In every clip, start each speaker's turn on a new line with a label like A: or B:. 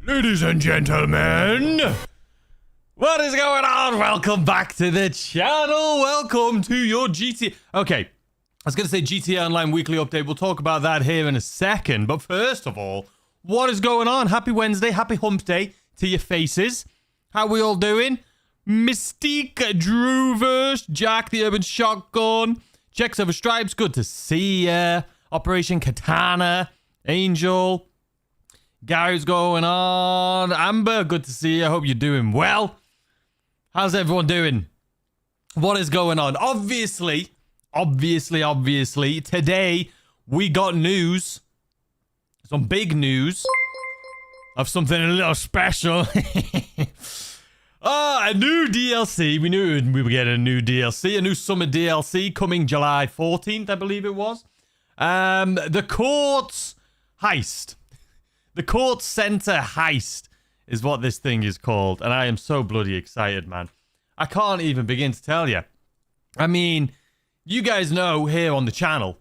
A: Ladies and gentlemen, what is going on? Welcome back to the channel. Welcome to your GTA. Okay, I was going to say GTA Online Weekly Update. We'll talk about that here in a second. But first of all, what is going on? Happy Wednesday. Happy hump day to your faces. How we all doing? Mystique, Drewverse, Jack the Urban Shotgun, Checks Over Stripes, good to see ya. Operation Katana, Angel, Gary's going on. Amber, good to see you. I hope you're doing well. How's everyone doing? What is going on? Obviously, today we got news. Some big news of something a little special. A new DLC. We knew we were getting a new DLC, a new summer DLC coming July 14th, I believe it was. The Courts Heist. The Court Center Heist is what this thing is called. And I am so bloody excited, man. I can't even begin to tell you. I mean, you guys know here on the channel,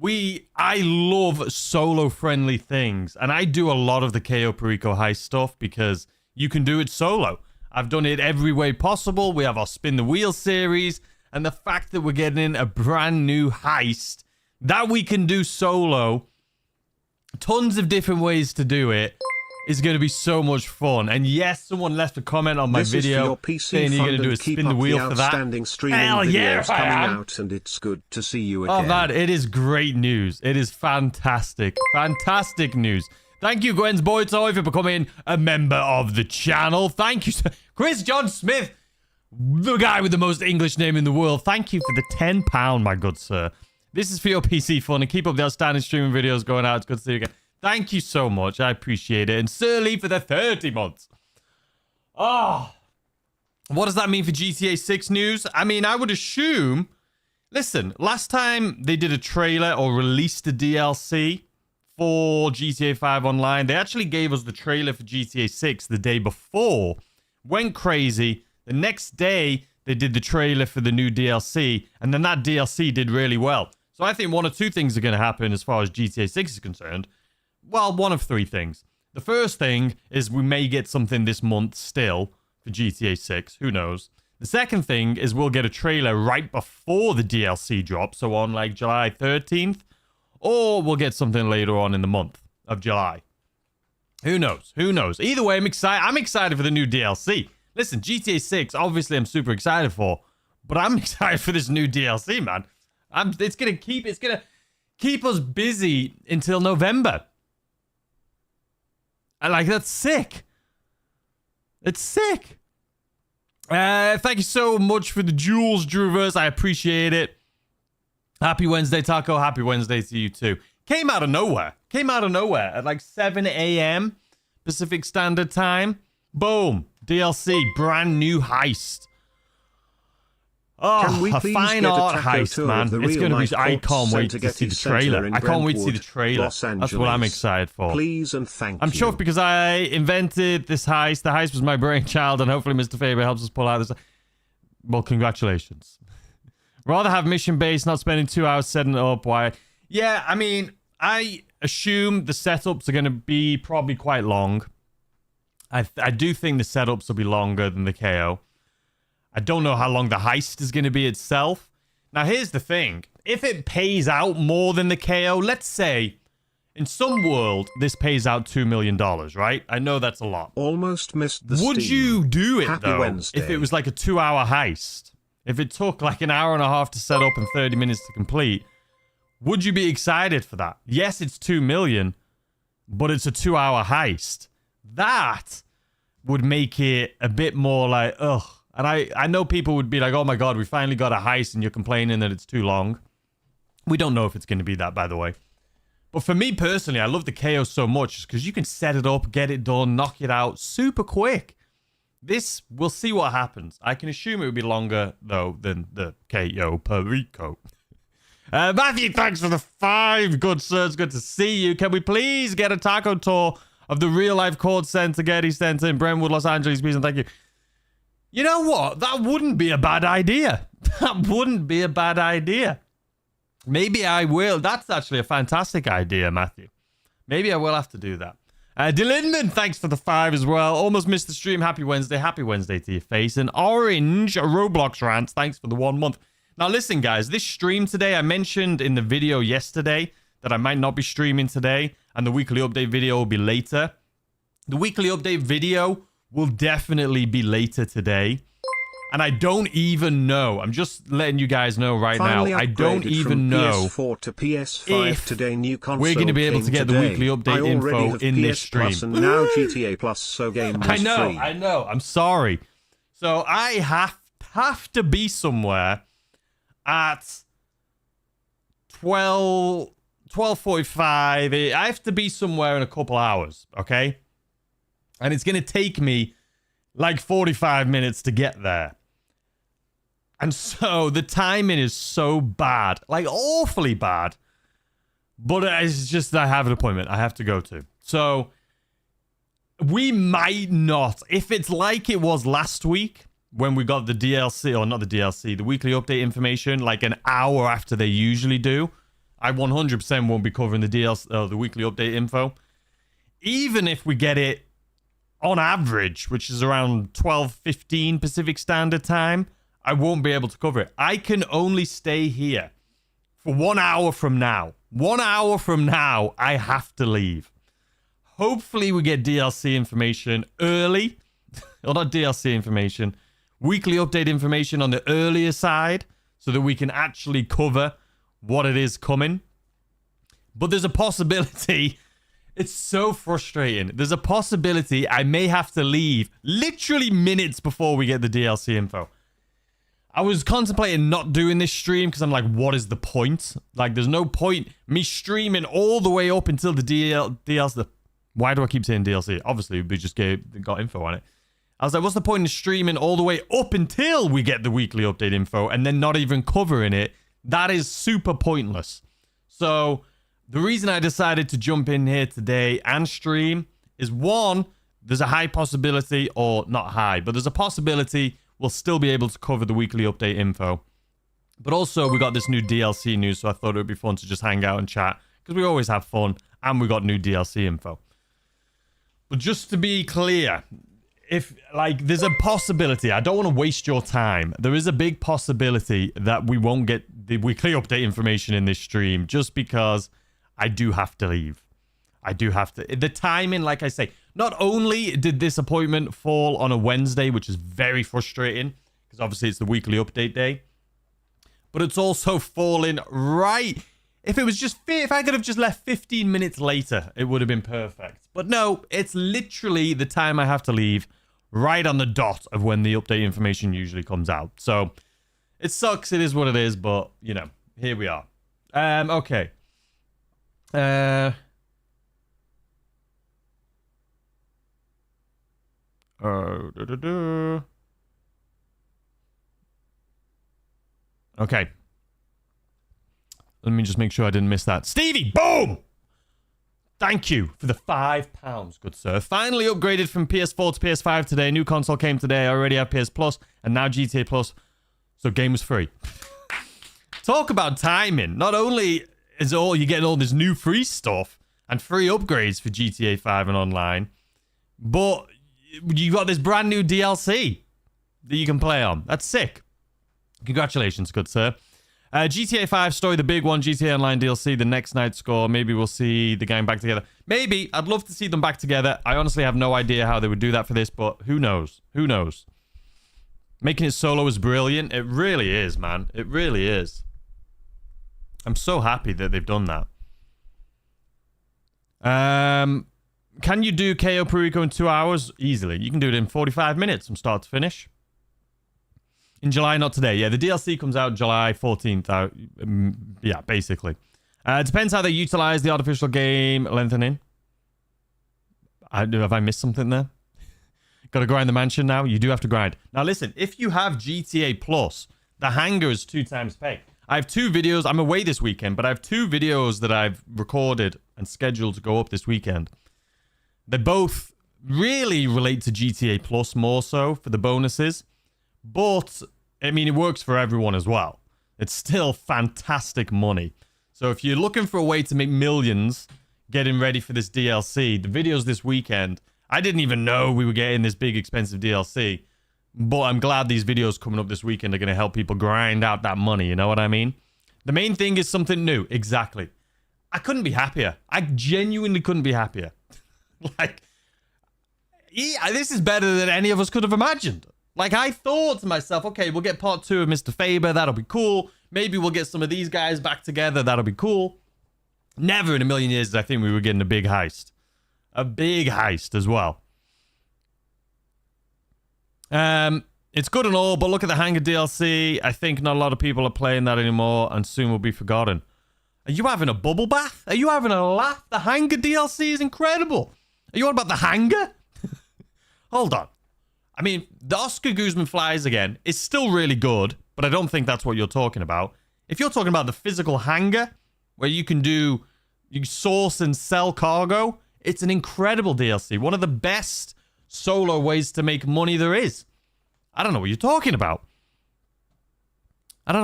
A: I love solo-friendly things. And I do a lot of the KO Perico Heist stuff because you can do it solo. I've done it every way possible. We have our Spin the Wheel series. And the fact that we're getting a brand new heist that we can do solo, tons of different ways to do it, is going to be so much fun. And yes, someone left a comment on my video saying you're going to do a Spin the Wheel for that. Hell yeah, I am.
B: Out and it's good to see you again.
A: Oh man, it is great news. It is fantastic. Fantastic news. Thank you, Gwen's Boy Toy, for becoming a member of the channel. Thank you, Chris John Smith, the guy with the most English name in the world. Thank you for the £10, my good sir. This is for your PC fun, and keep up the outstanding streaming videos going out. It's good to see you again. Thank you so much. I appreciate it. And Sir Lee for the 30 months. Oh, what does that mean for GTA 6 news? I mean, I would assume... Listen, last time they did a trailer or released a DLC for GTA 5 Online, they actually gave us the trailer for GTA 6 the day before. Went crazy. The next day, they did the trailer for the new DLC, and then that DLC did really well. So I think one or two things are going to happen as far as GTA 6 is concerned. Well, one of three things. The first thing is we may get something this month still for GTA 6. Who knows? The second thing is we'll get a trailer right before the DLC drop, so on like July 13th. Or we'll get something later on in the month of July. Who knows? Who knows? Either way, I'm excited. I'm excited for the new DLC. Listen, GTA 6, obviously I'm super excited for. But I'm excited for this new DLC, man. It's gonna keep us busy until November. And like, that's sick. It's sick. Thank you so much for the jewels, Drewverse. I appreciate it. Happy Wednesday, Taco. Happy Wednesday to you too. Came out of nowhere. At like 7 a.m. Pacific Standard Time. Boom. DLC. Brand new heist. Oh, a fine art heist, man. It's going to be... I can't wait to see the trailer. I can't wait to see the trailer. That's what I'm excited for.
B: Please and thank you.
A: I'm chuffed because I invented this heist. The heist was my brainchild, and hopefully Mr. Faber helps us pull out this... Well, congratulations. Rather have mission-based, not spending 2 hours setting it up. Why? Yeah, I mean, I assume the setups are going to be probably quite long. I do think the setups will be longer than the KO. I don't know how long the heist is going to be itself. Now, here's the thing. If it pays out more than the KO, let's say, in some world, this pays out $2 million, right? I know that's a lot.
B: Almost missed the
A: Would
B: steam.
A: you do it,
B: Happy
A: though,
B: Wednesday.
A: if it was like a 2-hour heist? If it took like an hour and a half to set up and 30 minutes to complete, would you be excited for that? Yes, it's $2 million, but it's a 2-hour heist. That would make it a bit more like, ugh. And I know people would be like, oh my God, we finally got a heist and you're complaining that it's too long. We don't know if it's going to be that, by the way. But for me personally, I love the KO so much because you can set it up, get it done, knock it out super quick. This, we'll see what happens. I can assume it would be longer, though, than the KO Perico. Matthew, thanks for the 5. Good, sir. It's good to see you. Can we please get a taco tour of the real-life Court Center, Getty Center in Brentwood, Los Angeles, please? And thank you. You know what? That wouldn't be a bad idea. That wouldn't be a bad idea. Maybe I will. That's actually a fantastic idea, Matthew. Maybe I will have to do that. Dylanman, thanks for the 5 as well. Almost missed the stream. Happy Wednesday. Happy Wednesday to your face. And Orange Roblox Rants, thanks for the 1 month. Now, listen, guys, this stream today, I mentioned in the video yesterday that I might not be streaming today, and the weekly update video will be later. The weekly update video will definitely be later today. And I don't even know. I'm just letting you guys know right now. I don't even know
B: PS4 to PS5
A: if
B: today, new console
A: we're going to be able to get the weekly update info in this stream.
B: Plus and now GTA Plus, so game was free.
A: I know. I'm sorry. So I have to be somewhere at 12:45. I have to be somewhere in a couple hours, okay? And it's going to take me like 45 minutes to get there. And so the timing is so bad, like awfully bad. But it's just I have an appointment I have to go to. So we might not, if it's like it was last week when we got the DLC, or not the DLC, the weekly update information, like an hour after they usually do. I 100% won't be covering the DLC, the weekly update info. Even if we get it on average, which is around 12:15 Pacific Standard Time, I won't be able to cover it. I can only stay here for 1 hour from now. 1 hour from now, I have to leave. Hopefully, we get DLC information early. Or not DLC information. Weekly update information on the earlier side so that we can actually cover what it is coming. But there's a possibility. It's so frustrating. There's a possibility I may have to leave literally minutes before we get the DLC info. I was contemplating not doing this stream because I'm like, what is the point? Like, there's no point me streaming all the way up until the DLC. Why do I keep saying DLC? Obviously, we just got info on it. I was like, what's the point in streaming all the way up until we get the weekly update info and then not even covering it? That is super pointless. So the reason I decided to jump in here today and stream is, one, there's a high possibility, or not high, but there's a possibility we'll still be able to cover the weekly update info. But also, we got this new DLC news, so I thought it would be fun to just hang out and chat, because we always have fun, and we got new DLC info. But just to be clear, if, like, there's a possibility, I don't want to waste your time, there is a big possibility that we won't get the weekly update information in this stream, just because I do have to leave. I do have to. The timing, like I say, not only did this appointment fall on a Wednesday, which is very frustrating, because obviously it's the weekly update day, but it's also falling right. If it was just, if I could have just left 15 minutes later, it would have been perfect. But no, it's literally the time I have to leave, right on the dot of when the update information usually comes out. So it sucks. It is what it is, but, you know, here we are. Okay. Okay. Let me just make sure I didn't miss that. Stevie, boom! Thank you for the £5, good sir. Finally upgraded from PS4 to PS5 today. New console came today. I already have PS Plus and now GTA Plus. So game was free. Talk about timing. Not only is you're getting all this new free stuff and free upgrades for GTA 5 and online, but you got this brand new DLC that you can play on. That's sick. Congratulations, good sir. GTA 5 story, the big one. GTA Online DLC, the next night score. Maybe we'll see the gang back together. Maybe. I'd love to see them back together. I honestly have no idea how they would do that for this, but who knows? Who knows? Making it solo is brilliant. It really is, man. It really is. I'm so happy that they've done that. Can you do KO Perico in 2 hours? Easily. You can do it in 45 minutes from start to finish. In July, not today. Yeah, the DLC comes out July 14th. Yeah, basically. It depends how they utilize the artificial game lengthening. Have I missed something there? Got to grind the mansion now? You do have to grind. Now, listen. If you have GTA Plus, the hanger is 2 times pay. I have 2 videos. I'm away this weekend, but I have 2 videos that I've recorded and scheduled to go up this weekend. They both really relate to GTA Plus more so for the bonuses. But, I mean, it works for everyone as well. It's still fantastic money. So if you're looking for a way to make millions, getting ready for this DLC. The videos this weekend, I didn't even know we were getting this big expensive DLC. But I'm glad these videos coming up this weekend are going to help people grind out that money. You know what I mean? The main thing is something new. Exactly. I couldn't be happier. I genuinely couldn't be happier. Like, yeah, this is better than any of us could have imagined. Like, I thought to myself, okay, we'll get part 2 of Mr. Faber. That'll be cool. Maybe we'll get some of these guys back together. That'll be cool. Never in a million years did I think we were getting a big heist. A big heist as well. It's good and all, but look at the Hangar DLC. I think not a lot of people are playing that anymore, and soon will be forgotten. Are you having a bubble bath? Are you having a laugh? The Hangar DLC is incredible. Are you on about the Hangar? Hold on. I mean, the Oscar Guzman Flies Again is still really good, but I don't think that's what you're talking about. If you're talking about the physical hangar, where you can source and sell cargo, it's an incredible DLC. One of the best solo ways to make money there is. I don't know what you're talking about. I'd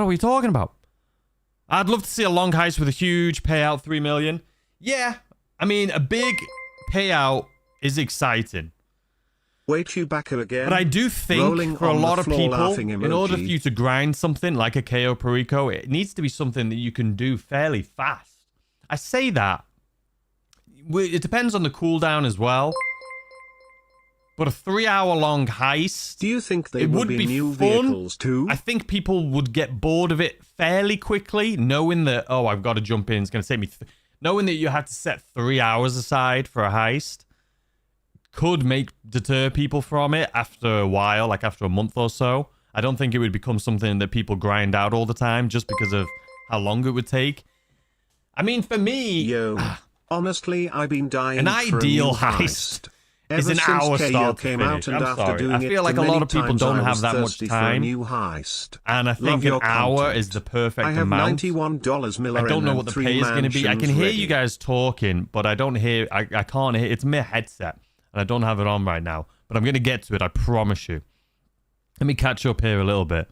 A: love to see a long heist with a huge payout, 3 million. Yeah, I mean, a big payout is exciting.
B: Wait, Chewbacca again.
A: But I do think for a lot of people, in order for you to grind something like a KO Perico, it needs to be something that you can do fairly fast. I say that. It depends on the cooldown as well. But a 3-hour-long heist,
B: do you think they would be new vehicles too?
A: I think people would get bored of it fairly quickly, knowing that, oh, I've got to jump in. It's going to take me... knowing that you have to set 3 hours aside for a heist could deter people from it after a while, like after a month or so. I don't think it would become something that people grind out all the time just because of how long it would take. I mean, for me...
B: honestly, I've been dying
A: an
B: for
A: ideal
B: a new
A: heist. It's
B: Ever
A: an
B: since
A: hour
B: KO
A: start to
B: came
A: finish.
B: out and
A: I'm
B: after
A: sorry.
B: doing
A: I feel
B: it
A: like a lot of people
B: times,
A: don't
B: I
A: have
B: was
A: that much
B: thirsty for a
A: time.
B: new heist.
A: And I think an hour is the perfect
B: I have
A: amount.
B: $91 Miller
A: I don't know what the pay is going to be. I can hear you guys talking, but I don't hear... I can't hear... It's my headset, and I don't have it on right now. But I'm going to get to it, I promise you. Let me catch up here a little bit.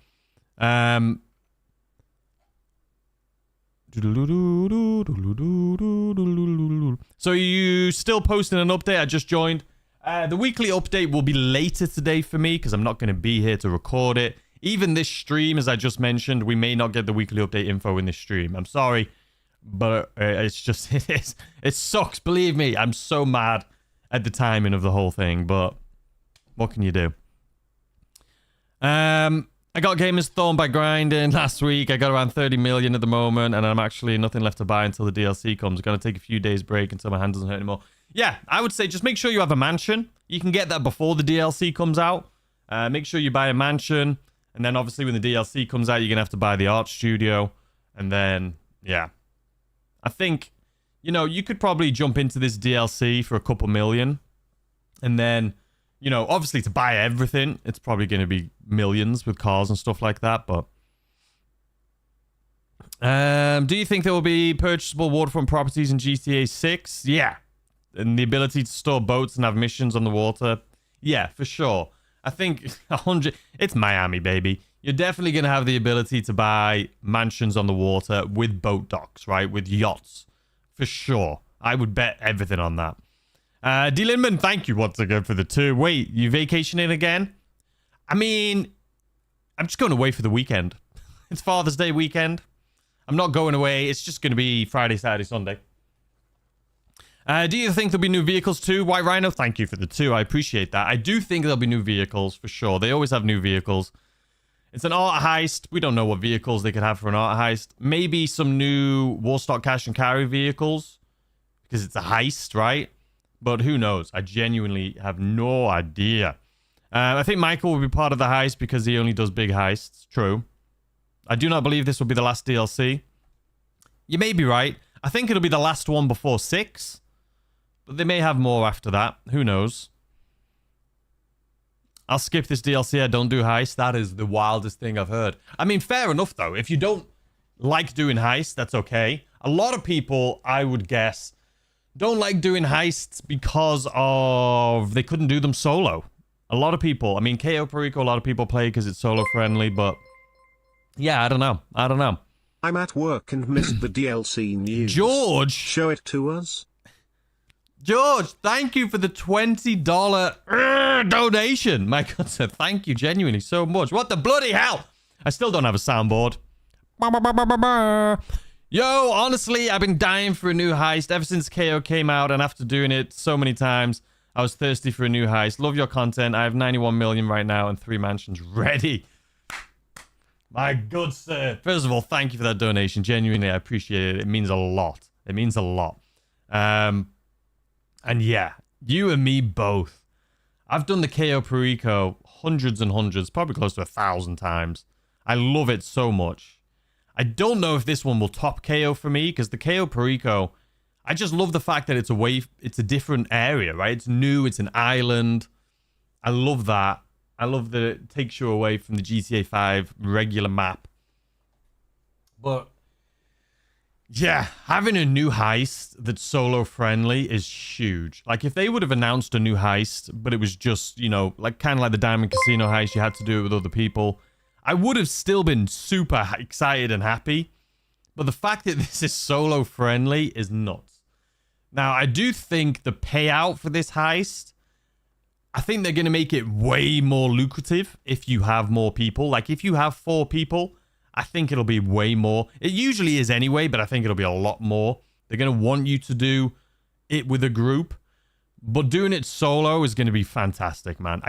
A: So you still posting an update? I just joined. The weekly update will be later today for me because I'm not going to be here to record it. Even this stream, as I just mentioned, we may not get the weekly update info in this stream. I'm sorry, but it's just, it sucks. Believe me, I'm so mad at the timing of the whole thing, but what can you do? I got Gamers Thorn by grinding last week. I got around 30 million at the moment, and I'm actually nothing left to buy until the DLC comes. I'm going to take a few days break until my hand doesn't hurt anymore. Yeah, I would say just make sure you have a mansion. You can get that before the DLC comes out. Make sure you buy a mansion, and then obviously when the DLC comes out, you're going to have to buy the art studio, and then, yeah. I think, you know, you could probably jump into this DLC for a couple million, and then... you know, obviously to buy everything, it's probably going to be millions with cars and stuff like that, but... do you think there will be purchasable waterfront properties in GTA 6? Yeah. And the ability to store boats and have missions on the water? Yeah, for sure. I think 100... It's Miami, baby. You're definitely going to have the ability to buy mansions on the water with boat docks, right? With yachts. For sure. I would bet everything on that. D. Lindman, thank you once again for the 2. Wait, you vacationing again? I mean, I'm just going away for the weekend. It's Father's Day weekend. I'm not going away. It's just going to be Friday, Saturday, Sunday. Do you think there'll be new vehicles too? White Rhino, thank you for the 2. I appreciate that. I do think there'll be new vehicles for sure. They always have new vehicles. It's an art heist. We don't know what vehicles they could have for an art heist. Maybe some new Warstock cash and carry vehicles. Because it's a heist, right? But who knows? I genuinely have no idea. I think Michael will be part of the heist because he only does big heists. True. I do not believe this will be the last DLC. You may be right. I think it'll be the last one before 6. But they may have more after that. Who knows? I'll skip this DLC. I don't do heists. That is the wildest thing I've heard. I mean, fair enough, though. If you don't like doing heists, that's okay. A lot of people, I would guess, don't like doing heists because of they couldn't do them solo. A lot of people. I mean, KO Perico, a lot of people play because it's solo friendly, but yeah, I don't know. I don't know.
B: I'm at work and missed the DLC news.
A: George!
B: Show it to us.
A: George, thank you for the $20 donation. My God, sir, thank you genuinely so much. What the bloody hell? I still don't have a soundboard. Yo, honestly, I've been dying for a new heist ever since KO came out, and after doing it so many times, I was thirsty for a new heist. Love your content. I have 91 million right now and 3 mansions ready. My good sir. First of all, thank you for that donation. Genuinely, I appreciate it. It means a lot. It means a lot. And yeah, you and me both. I've done the KO Perico hundreds and hundreds, probably close to 1,000 times. I love it so much. I don't know if this one will top KO for me, because the KO Perico, I just love the fact that it's a different area, right? It's new, it's an island. I love that. I love that it takes you away from the GTA 5 regular map. But yeah, having a new heist that's solo friendly is huge. Like if they would have announced a new heist, but it was just, you know, like kind of like the Diamond Casino heist, you had to do it with other people, I would have still been super excited and happy. But the fact that this is solo friendly is nuts. Now, I do think the payout for this heist, I think they're going to make it way more lucrative if you have more people. Like if you have 4 people, I think it'll be way more. It usually is anyway, but I think it'll be a lot more. They're going to want you to do it with a group. But doing it solo is going to be fantastic, man.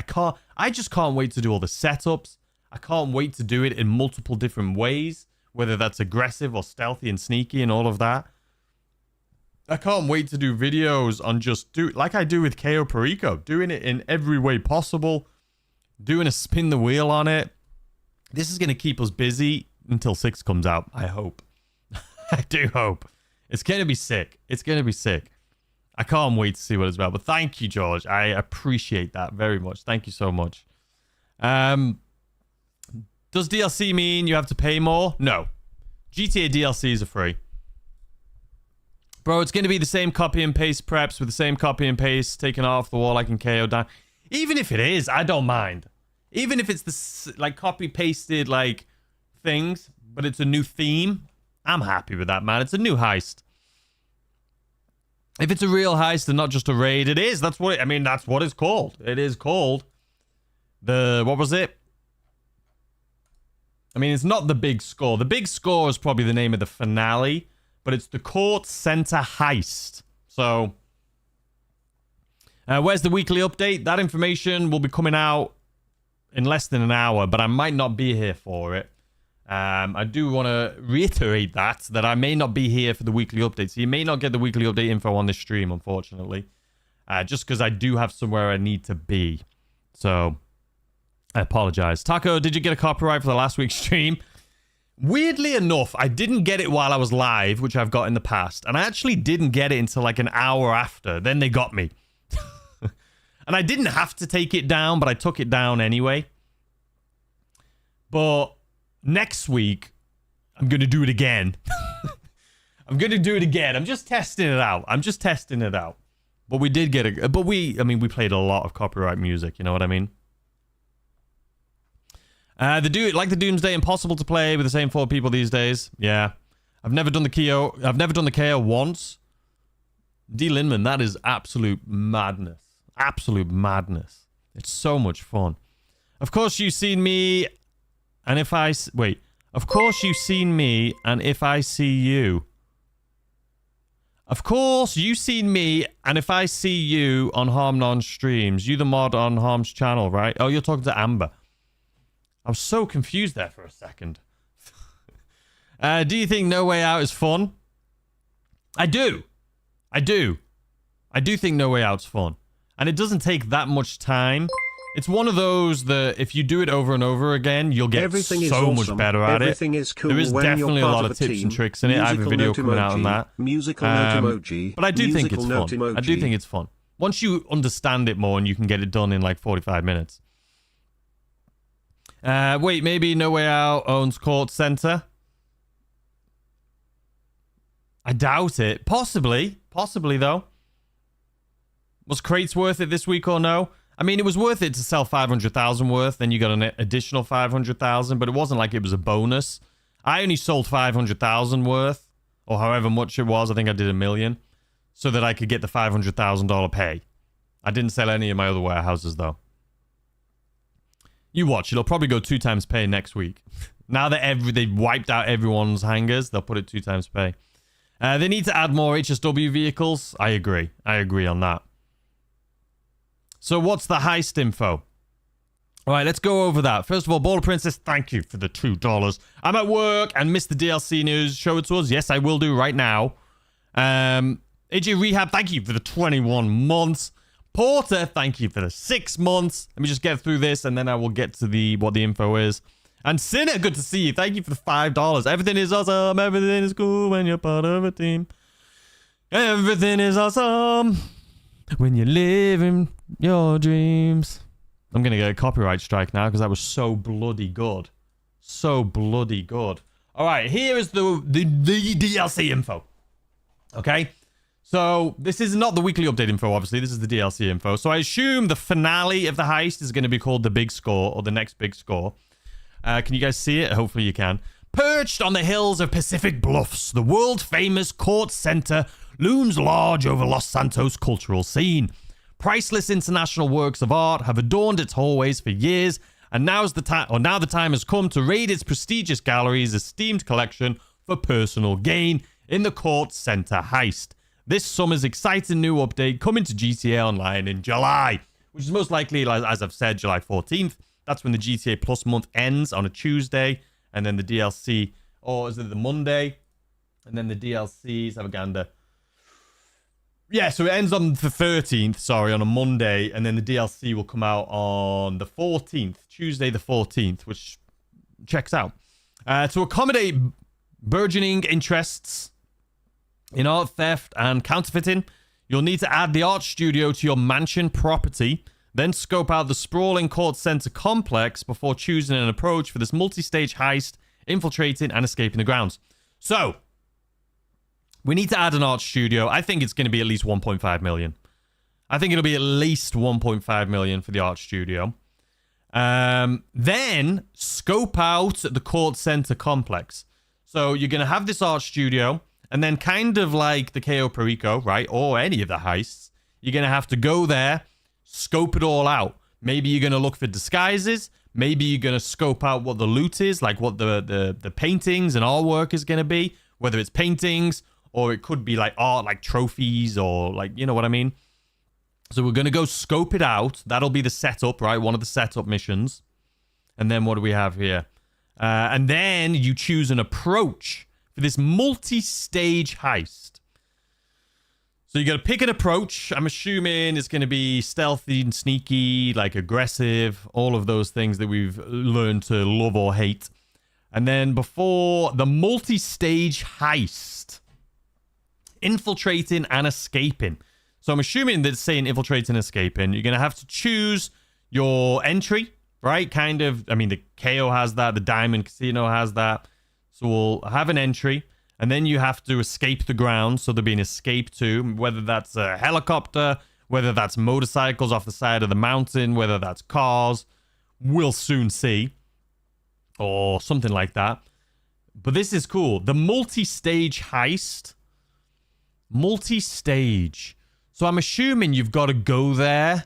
A: I just can't wait to do all the setups. I can't wait to do it in multiple different ways, whether that's aggressive or stealthy and sneaky and all of that. I can't wait to do videos on just like I do with KO Perico, doing it in every way possible, doing a spin the wheel on it. This is going to keep us busy until 6 comes out, I hope. I do hope. It's going to be sick. It's going to be sick. I can't wait to see what it's about. But thank you, George. I appreciate that very much. Thank you so much. Does DLC mean you have to pay more? No. GTA DLCs are free. Bro, it's going to be the same copy and paste preps with the same copy and paste taken off the wall like in KO down. Even if it is, I don't mind. Even if it's the like copy pasted like things, but it's a new theme, I'm happy with that, man. It's a new heist. If it's a real heist and not just a raid, it is. That's what that's what it's called. It is called what was it? I mean, it's not the big score. The big score is probably the name of the finale, but it's the Court Center Heist. So, where's the weekly update? That information will be coming out in less than an hour, but I might not be here for it. I do want to reiterate that I may not be here for the weekly update. So you may not get the weekly update info on this stream, unfortunately. Just because I do have somewhere I need to be. So, I apologize. Taco, did you get a copyright for the last week's stream? Weirdly enough, I didn't get it while I was live, which I've got in the past. And I actually didn't get it until like an hour after. Then they got me. And I didn't have to take it down, but I took it down anyway. But next week, I'm going to do it again. I'm going to do it again. I'm just testing it out. But we did get it. But we played a lot of copyright music. You know what I mean? The Doomsday impossible to play with the same 4 people these days. Yeah. I've never done the KO once. D. Linman, that is absolute madness. Absolute madness. It's so much fun. Of course you've seen me, and if I... Wait. Of course you've seen me, and if I see you... Of course you've seen me, and if I see you on Harmnon streams, you the mod on Harm's channel, right? Oh, you're talking to Amber. I was so confused there for a second. Do you think No Way Out is fun? I do. I do think No Way Out's fun. And it doesn't take that much time. It's one of those that if you do it over and over again, you'll get so much better at it.
B: Is cool.
A: There is definitely a lot of tips and tricks in it. I have a video coming out on that.
B: Musical note emoji.
A: But I do think it's fun.
B: Emoji.
A: I do think it's fun. Once you understand it more and you can get it done in like 45 minutes. Wait, maybe No Way Out owns Court Center? I doubt it. Possibly. Possibly, though. Was crates worth it this week or no? I mean, it was worth it to sell 500,000 worth. Then you got an additional 500,000, but it wasn't like it was a bonus. I only sold 500,000 worth, or however much it was. I think I did 1 million. so that I could get the $500,000 pay. I didn't sell any of my other warehouses, though. You watch. It'll probably go 2 times pay next week. Now that they've wiped out everyone's hangars, they'll put it 2 times pay. They need to add more HSW vehicles. I agree. I agree on that. So what's the heist info? All right, let's go over that. First of all, Baller Princess, thank you for the $2. I'm at work and missed the DLC news. Show it to us. Yes, I will do right now. AJ Rehab, thank you for the 21 months. Porter, thank you for the 6 months. Let me just get through this, and then I will get to what the info is. And Sinner, good to see you. Thank you for the $5. Everything is awesome. Everything is cool when you're part of a team. Everything is awesome when you're living your dreams. I'm going to get a copyright strike now because that was so bloody good. So bloody good. All right, here is the DLC info. Okay? So this is not the weekly update info, obviously. This is the DLC info. So I assume the finale of the heist is going to be called The Big Score or The Next Big Score. Can you guys see it? Hopefully you can. Perched on the hills of Pacific Bluffs, the world-famous Court Center looms large over Los Santos' cultural scene. Priceless international works of art have adorned its hallways for years, and now the time has come to raid its prestigious gallery's esteemed collection for personal gain in the Court Center heist. This summer's exciting new update coming to GTA Online in July, which is most likely, as I've said, July 14th. That's when the GTA Plus month ends on a Tuesday, and then the DLC, or is it the Monday? And then the DLCs have a gander. Yeah, so it ends on the 13th, sorry, on a Monday, and then the DLC will come out on the 14th, Tuesday the 14th, which checks out. To accommodate burgeoning interests in art theft and counterfeiting, you'll need to add the art studio to your mansion property, then scope out the sprawling Court Center complex before choosing an approach for this multi-stage heist, infiltrating and escaping the grounds. So, we need to add an art studio. I think it's going to be at least 1.5 million. I think it'll be at least 1.5 million for the art studio. Then, scope out the Court Center complex. So, you're going to have this art studio, and then kind of like the KO Perico, right, or any of the heists, you're going to have to go there, scope it all out. Maybe you're going to look for disguises. Maybe you're going to scope out what the loot is, like what the paintings and artwork is going to be, whether it's paintings or it could be like art, like trophies or like, you know what I mean? So we're going to go scope it out. That'll be the setup, right? One of the setup missions. And then what do we have here? And then you choose an approach for this multi-stage heist. So you got to pick an approach. I'm assuming it's going to be stealthy and sneaky, like aggressive, all of those things that we've learned to love or hate. And then before the multi-stage heist, infiltrating and escaping. So I'm assuming that it's saying infiltrating and escaping. You're going to have to choose your entry, right? Kind of, I mean, the KO has that. The Diamond Casino has that. So we'll have an entry. And then you have to escape the ground. So there'll be an escape too. Whether that's a helicopter, whether that's motorcycles off the side of the mountain, whether that's cars, we'll soon see. Or something like that. But this is cool. The multi-stage heist. Multi-stage. So I'm assuming you've got to go there.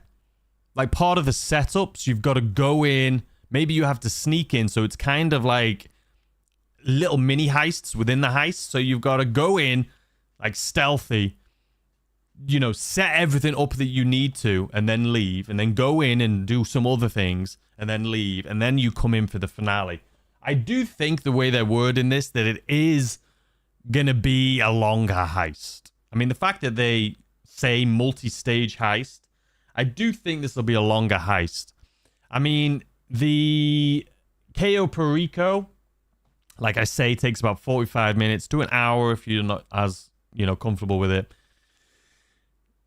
A: Like part of the setups, you've got to go in. Maybe you have to sneak in. So it's kind of like little mini heists within the heist. So you've got to go in like stealthy, you know, set everything up that you need to and then leave, and then go in and do some other things and then leave, and then you come in for the finale. I do think the way they're wording this, that it is going to be a longer heist. I mean, the fact that they say multi-stage heist, I do think this will be a longer heist. I mean, the KO Perico, like I say, takes about 45 minutes to an hour if you're not as, you know, comfortable with it.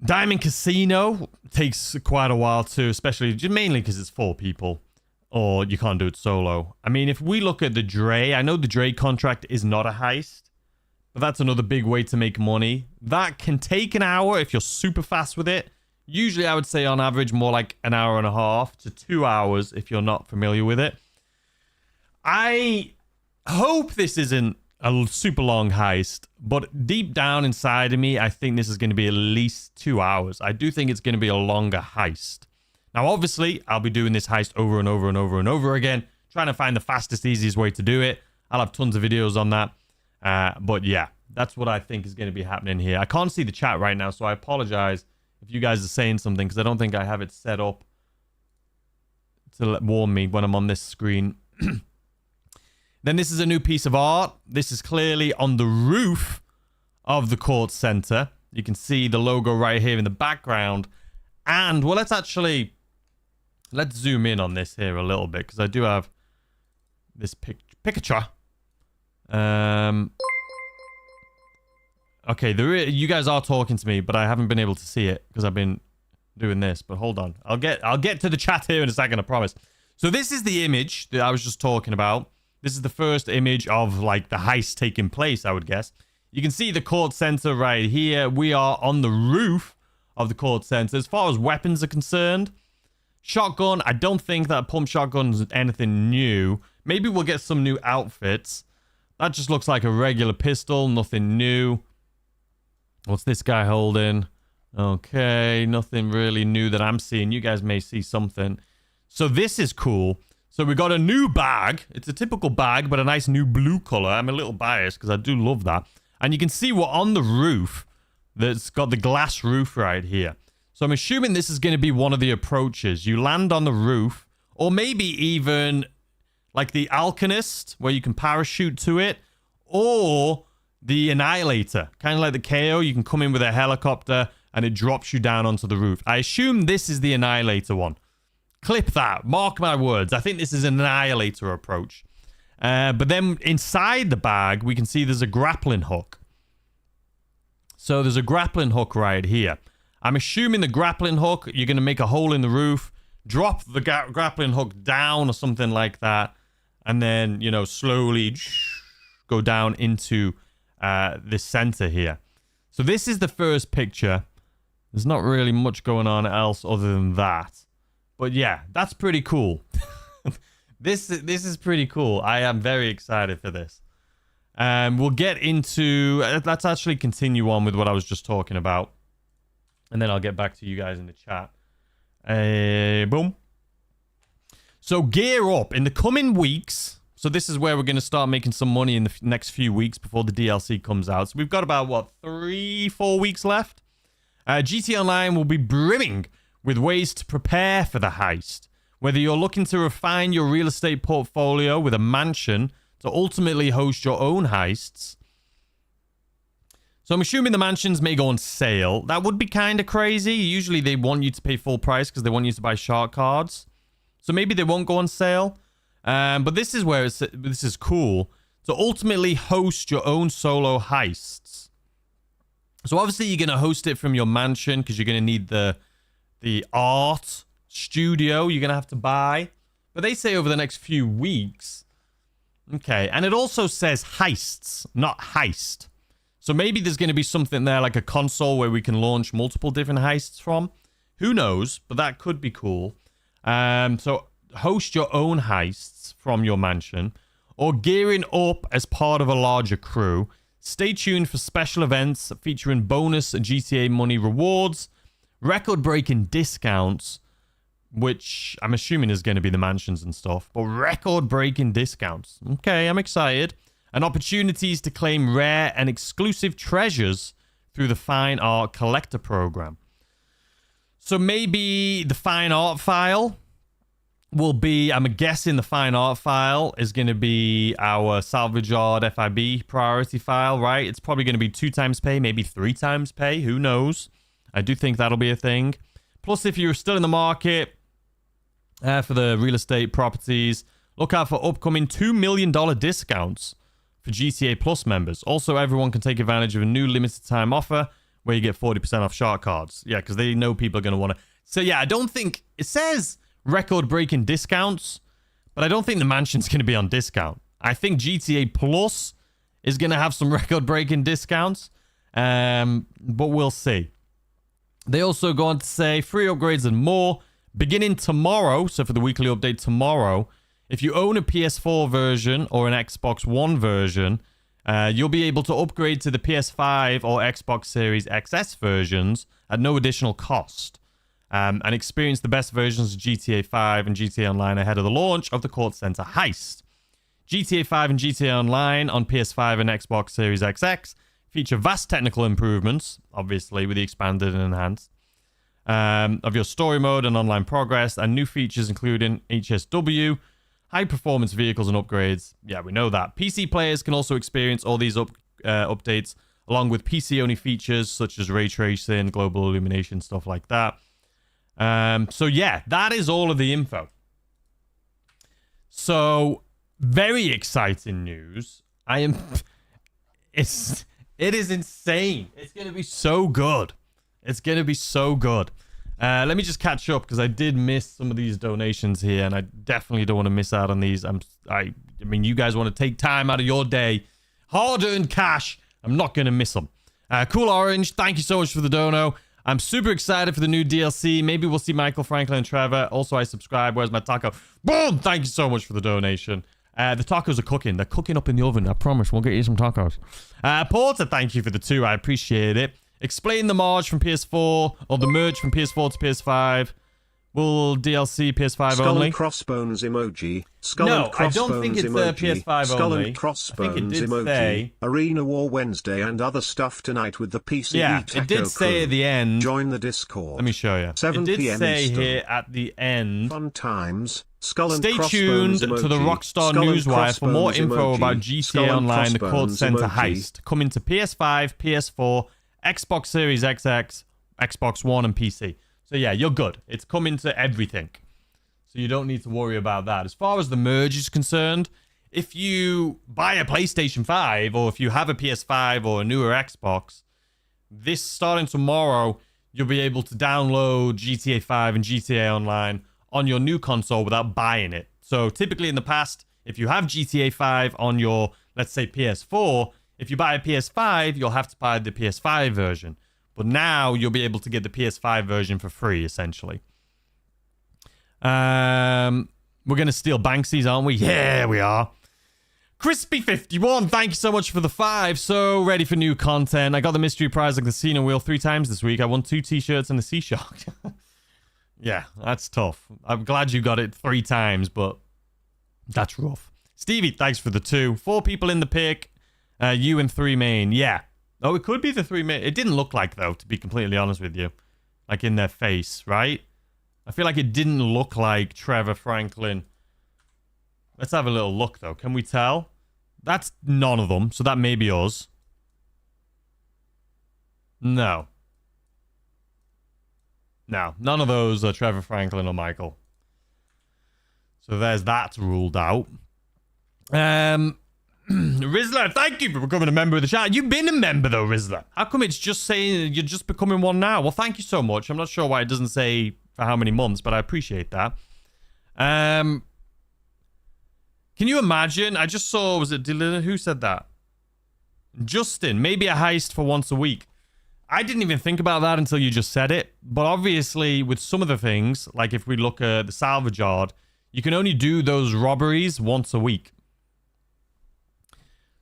A: Diamond Casino takes quite a while too, especially mainly because it's 4 people or you can't do it solo. I mean, if we look at the Dre, I know the Dre contract is not a heist, but that's another big way to make money. That can take an hour if you're super fast with it. Usually I would say on average more like an hour and a half to 2 hours if you're not familiar with it. I hope this isn't a super long heist. But deep down inside of me, I think this is going to be at least 2 hours. I do think it's going to be a longer heist. Now, obviously, I'll be doing this heist over and over and over and over again, trying to find the fastest, easiest way to do it. I'll have tons of videos on that. But yeah, that's what I think is going to be happening here. I can't see the chat right now, so I apologize if you guys are saying something, because I don't think I have it set up to warn me when I'm on this screen. Then this is a new piece of art. This is clearly on the roof of the court center. You can see the logo right here in the background. And, well, let's zoom in on this here a little bit, because I do have this picture. Okay, you guys are talking to me, but I haven't been able to see it because I've been doing this. But hold on, I'll get to the chat here in a second, I promise. So this is the image that I was just talking about. This is the first image of like the heist taking place, I would guess. You can see the court center right here. We are on the roof of the court center. As far as weapons are concerned, shotgun, I don't think that pump shotgun is anything new. Maybe we'll get some new outfits. That just looks like a regular pistol, nothing new. What's this guy holding? Okay, nothing really new that I'm seeing. You guys may see something. So this is cool. So we got a new bag. It's a typical bag, but a nice new blue color. I'm a little biased because I do love that. And you can see we're on the roof. That's got the glass roof right here. So I'm assuming this is going to be one of the approaches. You land on the roof, or maybe even like the Alchemist, where you can parachute to it, or the Annihilator, kind of like the KO. You can come in with a helicopter and it drops you down onto the roof. I assume this is the Annihilator one. Clip that. Mark my words. I think this is an Annihilator approach. But then inside the bag, we can see there's a grappling hook. So there's a grappling hook right here. I'm assuming the grappling hook, you're going to make a hole in the roof, drop the grappling hook down or something like that, and then, you know, slowly go down into this center here. So this is the first picture. There's not really much going on else other than that. But yeah, that's pretty cool. This is pretty cool. I am very excited for this. We'll get into... Let's actually continue on with what I was just talking about. And then I'll get back to you guys in the chat. Boom. So gear up. In the coming weeks... So this is where we're going to start making some money in the next few weeks before the DLC comes out. So we've got about, what, 3-4 weeks left? GT Online will be brimming with ways to prepare for the heist. Whether you're looking to refine your real estate portfolio with a mansion to ultimately host your own heists. So I'm assuming the mansions may go on sale. That would be kind of crazy. Usually they want you to pay full price because they want you to buy shark cards. So maybe they won't go on sale. But this is where this is cool. To ultimately host your own solo heists. So obviously you're going to host it from your mansion because you're going to need the art studio you're going to have to buy. But they say over the next few weeks. Okay, and it also says heists, not heist. So maybe there's going to be something there like a console where we can launch multiple different heists from. Who knows? But that could be cool. So host your own heists from your mansion or gearing up as part of a larger crew. Stay tuned for special events featuring bonus GTA money rewards, record-breaking discounts, which I'm assuming is going to be the mansions and stuff, but record-breaking discounts. Okay, I'm excited. And opportunities to claim rare and exclusive treasures through the Fine Art Collector program. So maybe the Fine Art file will be, I'm guessing the Fine Art file is going to be our Salvage Art FIB priority file, right? It's probably going to be 2 times pay, maybe 3 times pay. Who knows? I do think that'll be a thing. Plus, if you're still in the market for the real estate properties, look out for upcoming $2 million discounts for GTA Plus members. Also, everyone can take advantage of a new limited time offer where you get 40% off shark cards. Yeah, because they know people are going to want to. So yeah, I don't think it says record-breaking discounts, but I don't think the mansion's going to be on discount. I think GTA Plus is going to have some record-breaking discounts, but we'll see. They also go on to say free upgrades and more beginning tomorrow. So for the weekly update tomorrow, if you own a PS4 version or an Xbox One version, You'll be able to upgrade to the PS5 or Xbox Series XS versions at no additional cost, and experience the best versions of GTA 5 and GTA Online ahead of the launch of the Court Center Heist. GTA 5 and GTA Online on PS5 and Xbox Series XX feature vast technical improvements, obviously with the expanded and enhanced, of your story mode and online progress, and new features including HSW, high-performance vehicles and upgrades. Yeah, we know that. PC players can also experience all these updates, along with PC-only features such as ray tracing, global illumination, stuff like that. So yeah, that is all of the info. So, very exciting news. It is insane. It's going to be so good. It's going to be so good. Let me just catch up because I did miss some of these donations here, and I definitely don't want to miss out on these. I mean, you guys want to take time out of your day, hard-earned cash. I'm not going to miss them. Cool Orange, thank you so much for the dono. I'm super excited for the new DLC. Maybe we'll see Michael, Franklin, and Trevor. Also, I subscribe. Where's my taco? Boom! Thank you so much for the donation. The tacos are cooking. They're cooking up in the oven. I promise. We'll get you some tacos. Porter, thank you for the 2. I appreciate it. Explain the merge from PS4 or the merge from PS4 to PS5. Will DLC PS5
B: Skull
A: only?
B: And crossbones emoji. Skull
A: No,
B: and crossbones
A: I don't think it's
B: emoji.
A: PS5
B: Skull
A: only.
B: and crossbones
A: I think it did
B: emoji.
A: say...
B: Arena War Wednesday and other stuff tonight with the PC.
A: Yeah,
B: Taco
A: it did say
B: crew.
A: at the end.
B: Join the Discord.
A: Let me show you.
B: 7
A: It did
B: PM
A: say
B: Eastern.
A: here at the end.
B: Fun times. Skull and
A: Stay tuned
B: crossbones
A: to the
B: emoji.
A: Rockstar
B: Skull and
A: Newswire for more
B: crossbones
A: info
B: emoji.
A: about
B: Skull
A: GTA
B: and
A: Online, the Court
B: crossbones
A: Center
B: emoji.
A: Heist, coming to PS5, PS4, Xbox Series XX, Xbox One, and PC. So yeah, you're good. It's coming to everything. So you don't need to worry about that. As far as the merge is concerned, if you buy a PlayStation 5 or if you have a PS5 or a newer Xbox, this starting tomorrow, you'll be able to download GTA 5 and GTA Online on your new console without buying it. So typically in the past, if you have GTA 5 on your, let's say, PS4, if you buy a PS5, you'll have to buy the PS5 version. But now you'll be able to get the PS5 version for free, essentially. We're going to steal Banksy's, aren't we? Yeah, we are. Crispy51, thank you so much for the 5. So ready for new content. I got the mystery prize of the casino wheel 3 times this week. I won 2 t-shirts and a Sea Shark. Yeah, that's tough. I'm glad you got it 3 times, but that's rough. Stevie, thanks for the 2. 4 people in the pick. You and 3 main. Yeah. Oh, it could be the 3 main. It didn't look like, though, to be completely honest with you. Like in their face, right? I feel like it didn't look like Trevor Franklin. Let's have a little look, though. Can we tell? That's none of them, so that may be us. No. No, none of those are Trevor Franklin or Michael. So there's that ruled out. Rizzler, thank you for becoming a member of the channel. You've been a member, though, Rizzler. How come it's just saying you're just becoming one now? Well, thank you so much. I'm not sure why it doesn't say for how many months, but I appreciate that. Can you imagine? I just saw, was it Dylan? Who said that? Justin, maybe a heist for once a week. I didn't even think about that until you just said it. But obviously, with some of the things, like if we look at the salvage yard, you can only do those robberies once a week.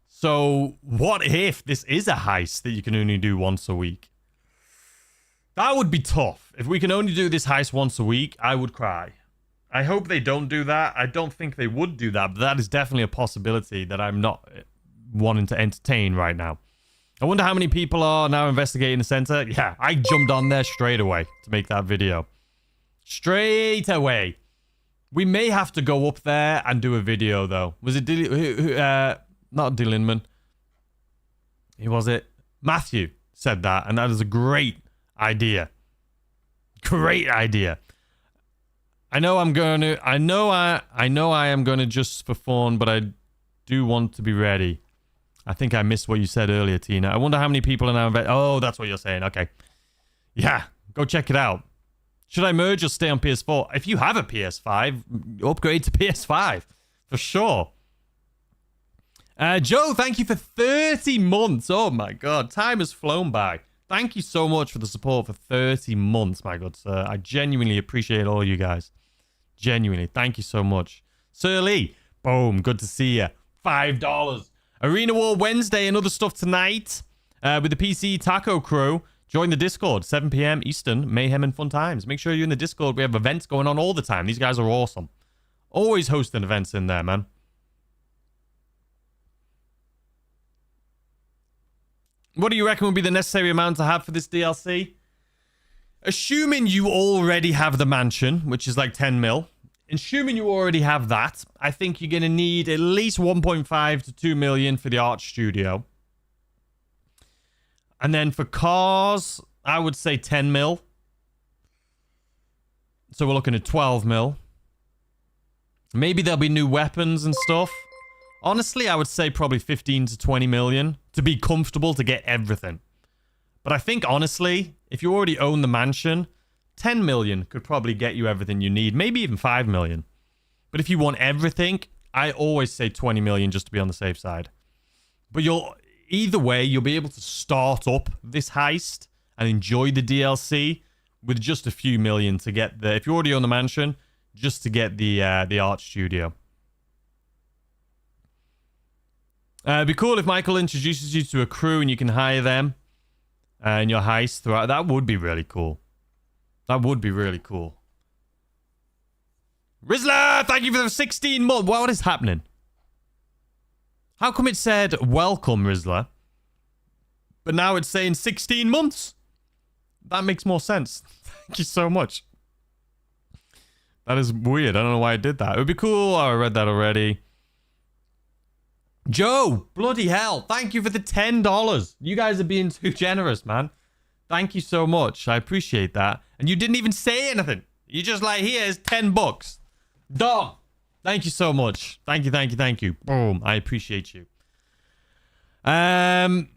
A: So what if this is a heist that you can only do once a week? That would be tough. If we can only do this heist once a week, I would cry. I hope they don't do that. I don't think they would do that, but that is definitely a possibility that I'm not wanting to entertain right now. I wonder how many people are now investigating the center. Yeah, I jumped on there straight away to make that video. Straight away. We may have to go up there and do a video, though. Was it not Dylanman? Who was it? Matthew said that, and that is a great idea. Great idea. I know I am going to just for fun, but I do want to be ready. I think I missed what you said earlier, Tina. I wonder how many people are now oh, that's what you're saying. Okay. Yeah, go check it out. Should I merge or stay on PS4? If you have a PS5, upgrade to PS5 for sure. Joe, thank you for 30 months. Oh my God, time has flown by. Thank you so much for the support for 30 months, my good sir. I genuinely appreciate all you guys. Genuinely, thank you so much. Sir Lee, boom, good to see you. $5. Arena War Wednesday and other stuff tonight with the PC Taco Crew. Join the Discord, 7 p.m. Eastern, mayhem and fun times. Make sure you're in the Discord. We have events going on all the time. These guys are awesome. Always hosting events in there, man. What do you reckon would be the necessary amount to have for this DLC? Assuming you already have the mansion, which is like 10 mil. Assuming you already have that, I think you're going to need at least 1.5 to 2 million for the art studio. And then for cars, I would say 10 mil. So we're looking at 12 mil. Maybe there'll be new weapons and stuff. Honestly, I would say probably 15 to 20 million to be comfortable to get everything. But I think, honestly, if you already own the mansion, 10 million could probably get you everything you need. Maybe even 5 million. But if you want everything, I always say 20 million just to be on the safe side. But either way, you'll be able to start up this heist and enjoy the DLC with just a few million to get the... If you already own the mansion, just to get the art studio. It'd be cool if Michael introduces you to a crew and you can hire them in your heist throughout. That would be really cool. That would be really cool. Rizzler, thank you for the 16 months. What is happening? How come it said welcome, Rizzler? But now it's saying 16 months. That makes more sense. Thank you so much. That is weird. I don't know why I did that. It would be cool. Oh, I read that already. Joe, bloody hell. Thank you for the $10. You guys are being too generous, man. Thank you so much. I appreciate that. And you didn't even say anything. You just like, here's 10 bucks. Done. Thank you so much. Thank you, thank you, thank you. Boom. I appreciate you. Let's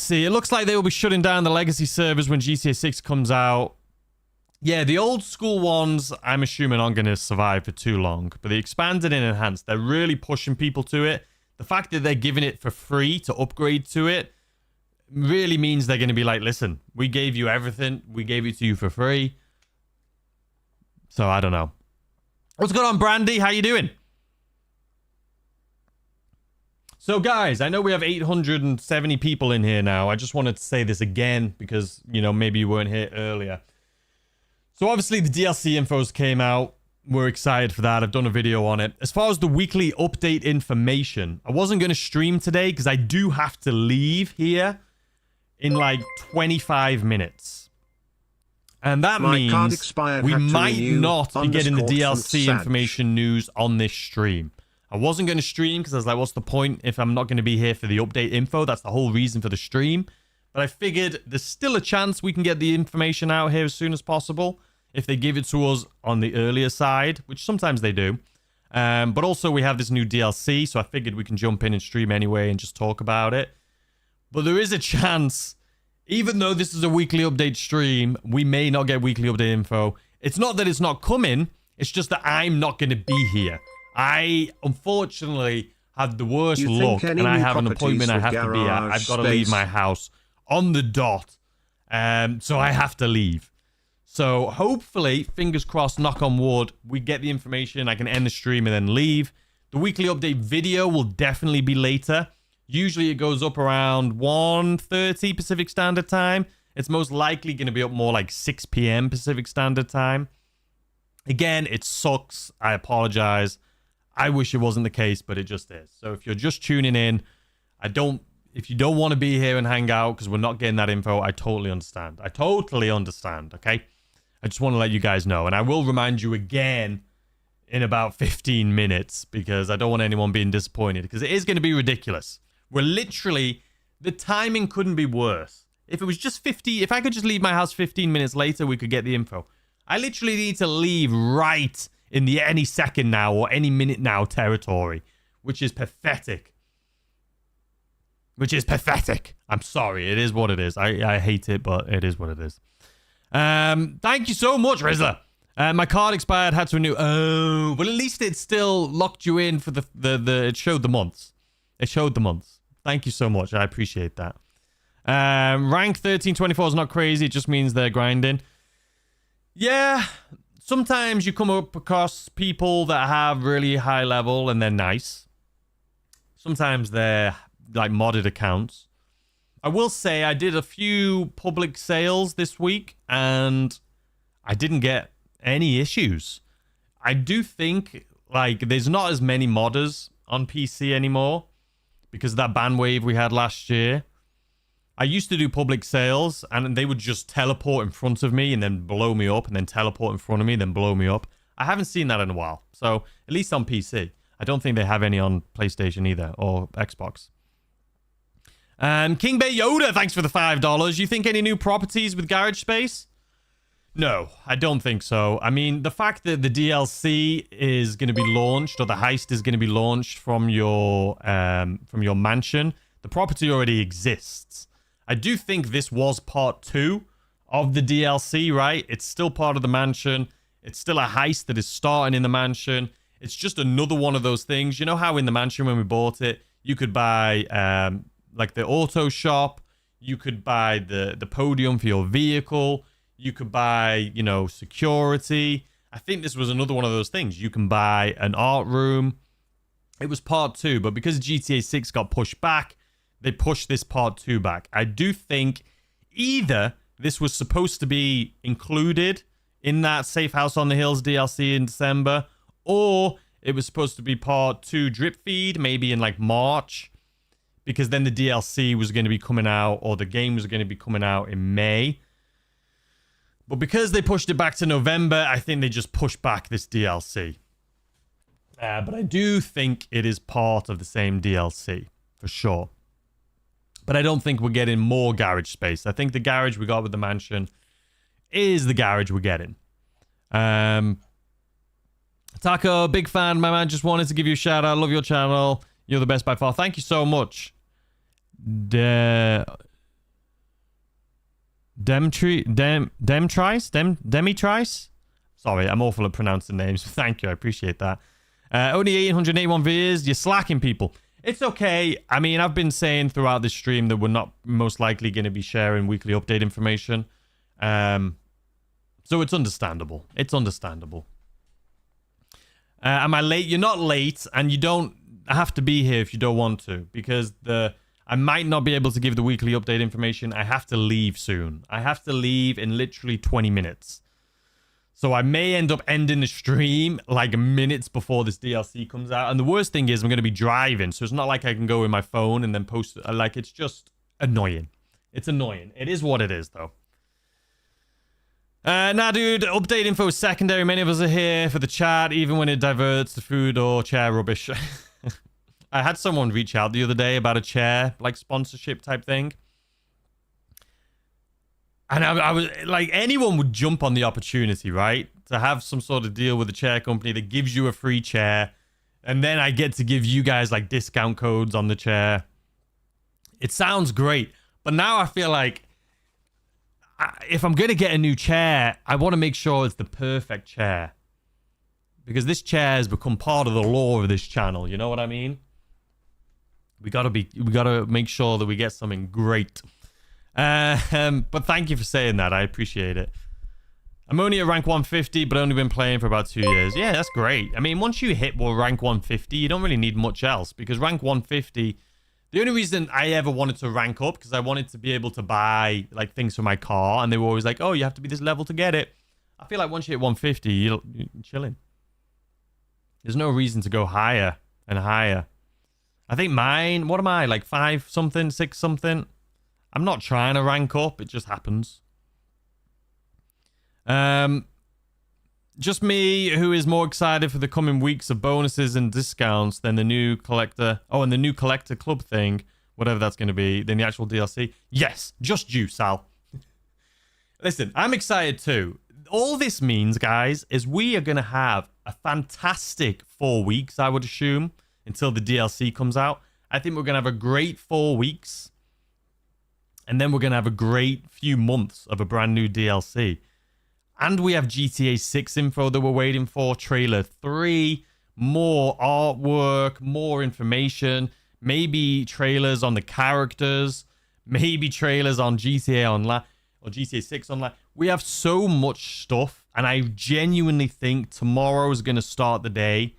A: see. It looks like they will be shutting down the legacy servers when GTA 6 comes out. Yeah, the old school ones, I'm assuming, aren't going to survive for too long. But the expanded and enhanced, they're really pushing people to it. The fact that they're giving it for free to upgrade to it really means they're going to be like, listen, we gave you everything. We gave it to you for free. So, I don't know. What's going on, Brandy? How you doing? So, guys, I know we have 870 people in here now. I just wanted to say this again because, you know, maybe you weren't here earlier. So obviously the DLC infos came out. We're excited for that. I've done a video on it. As far as the weekly update information, I wasn't going to stream today because I do have to leave here in like 25 minutes. And that means we might not be getting the DLC information news on this stream. I wasn't going to stream because I was like, what's the point if I'm not going to be here for the update info? That's the whole reason for the stream. But I figured there's still a chance we can get the information out here as soon as possible if they give it to us on the earlier side, which sometimes they do. But also we have this new DLC, so I figured we can jump in and stream anyway and just talk about it. But there is a chance, even though this is a weekly update stream, we may not get weekly update info. It's not that it's not coming, it's just that I'm not going to be here. I, unfortunately, had the worst luck, and I have an appointment I have to be at. I've got to leave my house on the dot. So I have to leave. So hopefully, fingers crossed, knock on wood, we get the information. I can end the stream and then leave. The weekly update video will definitely be later. Usually it goes up around 1:30 Pacific Standard Time. It's most likely going to be up more like 6 p.m. Pacific Standard Time. Again, it sucks. I apologize. I wish it wasn't the case, but it just is. So if you're just tuning in, if you don't want to be here and hang out because we're not getting that info, I totally understand. I totally understand, okay? I just want to let you guys know. And I will remind you again in about 15 minutes because I don't want anyone being disappointed because it is going to be ridiculous. We're literally, the timing couldn't be worse. If it was just if I could just leave my house 15 minutes later, we could get the info. I literally need to leave right in the any second now or any minute now territory, which is pathetic. Which is pathetic. I'm sorry. It is what it is. I hate it, but it is what it is. Thank you so much, Rizzler. My card expired. Had to renew. Oh, but at least it still locked you in for the it showed the months. It showed the months. Thank you so much. I appreciate that. Rank 1324 is not crazy. It just means they're grinding. Yeah. Sometimes you come up across people that have really high level and they're nice. Sometimes they're like modded accounts. I will say I did a few public sales this week and I didn't get any issues. I do think like there's not as many modders on PC anymore because of that ban wave we had last year. I used to do public sales and they would just teleport in front of me and then blow me up and then teleport in front of me and then blow me up. I haven't seen that in a while. So at least on PC. I don't think they have any on PlayStation either or Xbox. King Bay Yoda, thanks for the $5. You think any new properties with Garage Space? No, I don't think so. I mean, the fact that the DLC is going to be launched or the heist is going to be launched from your mansion, the property already exists. I do think this was part 2 of the DLC, right? It's still part of the mansion. It's still a heist that is starting in the mansion. It's just another one of those things. You know how in the mansion when we bought it, you could buy like the auto shop, you could buy the podium for your vehicle, you could buy, you know, security. I think this was another one of those things. You can buy an art room. It was part 2, but because GTA 6 got pushed back, they pushed this part 2 back. I do think either this was supposed to be included in that Safe House on the Hills DLC in December, or it was supposed to be part 2 drip feed, maybe in like March, because then the DLC was going to be coming out, or the game was going to be coming out in May. But because they pushed it back to November, I think they just pushed back this DLC. But I do think it is part of the same DLC, for sure. But I don't think we're getting more garage space. I think the garage we got with the mansion is the garage we're getting. Taco, big fan, my man. Just wanted to give you a shout out. Love your channel. You're the best by far. Thank you so much. Demitrice? Sorry, I'm awful at pronouncing names. Thank you. I appreciate that. Only 881 views. You're slacking, people. It's okay. I mean, I've been saying throughout this stream that we're not most likely going to be sharing weekly update information. So it's understandable. It's understandable. Am I late? You're not late, and you don't have to be here if you don't want to, because I might not be able to give the weekly update information. I have to leave soon. I have to leave in literally 20 minutes. So I may end up ending the stream like minutes before this DLC comes out. And the worst thing is I'm going to be driving, so it's not like I can go with my phone and then post it. Like, it's just annoying. It's annoying. It is what it is, though. Nah, dude, update info is secondary. Many of us are here for the chat, even when it diverts to food or chair rubbish. I had someone reach out the other day about a chair, like sponsorship type thing. And I was like, anyone would jump on the opportunity, right? To have some sort of deal with a chair company that gives you a free chair. And then I get to give you guys like discount codes on the chair. It sounds great. But now I feel like if I'm going to get a new chair, I want to make sure it's the perfect chair. Because this chair has become part of the lore of this channel. You know what I mean? We gotta make sure that we get something great. But thank you for saying that. I appreciate it. I'm only at rank 150, but only been playing for about 2 years. Yeah, that's great. I mean, once you hit rank 150, you don't really need much else, because rank 150, the only reason I ever wanted to rank up, because I wanted to be able to buy like things for my car, and they were always like, oh, you have to be this level to get it. I feel like once you hit 150, you're chilling. There's no reason to go higher and higher. I think mine, what am I, like 5 something, 6 something? I'm not trying to rank up, it just happens. Just me, who is more excited for the coming weeks of bonuses and discounts than the new collector, and the new collector club thing, whatever that's going to be, than the actual DLC. Yes, just you, Sal. Listen, I'm excited too. All this means, guys, is we are going to have a fantastic 4 weeks, I would assume, until the DLC comes out. I think we're going to have a great 4 weeks. And then we're going to have a great few months of a brand new DLC. And we have GTA 6 info that we're waiting for. Trailer 3. More artwork. More information. Maybe trailers on the characters. Maybe trailers on GTA Online. Or GTA 6 Online. We have so much stuff. And I genuinely think tomorrow is going to start the day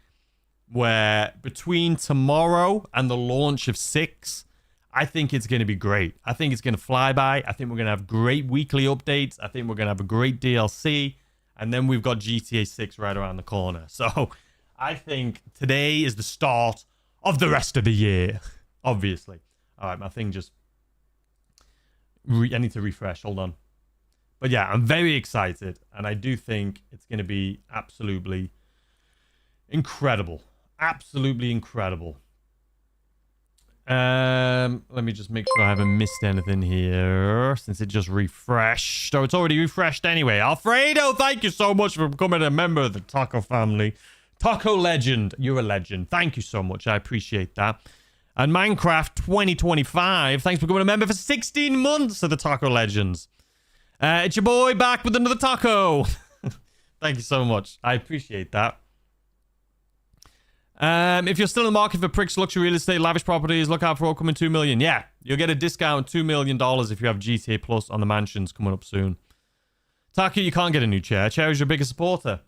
A: where between tomorrow and the launch of 6, I think it's going to be great. I think it's going to fly by. I think we're going to have great weekly updates. I think we're going to have a great DLC. And then we've got GTA 6 right around the corner. So I think today is the start of the rest of the year, obviously. All right, my thing just... I need to refresh. Hold on. But yeah, I'm very excited. And I do think it's going to be absolutely incredible. Absolutely incredible. Let me just make sure I haven't missed anything here since it just refreshed. So it's already refreshed anyway. Alfredo, thank you so much for becoming a member of the Taco family. Taco legend. You're a legend. Thank you so much. I appreciate that. And Minecraft 2025, thanks for becoming a member for 16 months of the Taco Legends. It's your boy back with another taco. Thank you so much. I appreciate that. If you're still in the market for pricks, luxury real estate, lavish properties, look out for upcoming 2 million. Yeah, you'll get a discount $2 million if you have GTA Plus on the mansions coming up soon. Taco, you can't get a new chair. Chair is your biggest supporter.